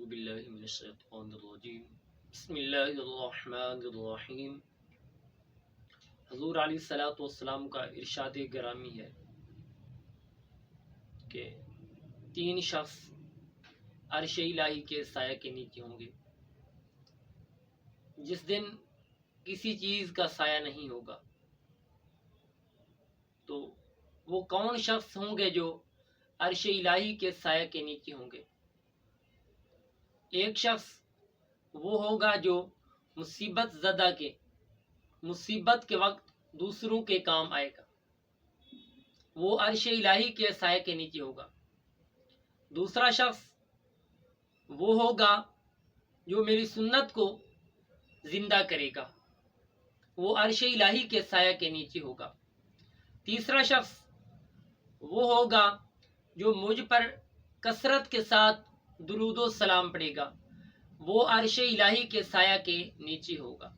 باللہ من الشیطان الرجیم بسم اللہ الرحمن الرحیم۔ حضور علیہ الصلوۃ والسلام کا ارشاد گرامی ہے کہ 3 شخص عرش الہی کے سایہ کے نیچے ہوں گے جس دن کسی چیز کا سایہ نہیں ہوگا۔ تو وہ کون شخص ہوں گے جو عرش الہی کے سایہ کے نیچے ہوں گے؟ ایک شخص وہ ہوگا جو مصیبت زدہ کے مصیبت کے وقت دوسروں کے کام آئے گا، وہ عرش الہی کے سائے کے نیچے ہوگا۔ دوسرا شخص وہ ہوگا جو میری سنت کو زندہ کرے گا، وہ عرش الہی کے سایہ کے نیچے ہوگا۔ تیسرا شخص وہ ہوگا جو مجھ پر کثرت کے ساتھ درود و سلام پڑھے گا، وہ عرش الہی کے سایہ کے نیچے ہوگا۔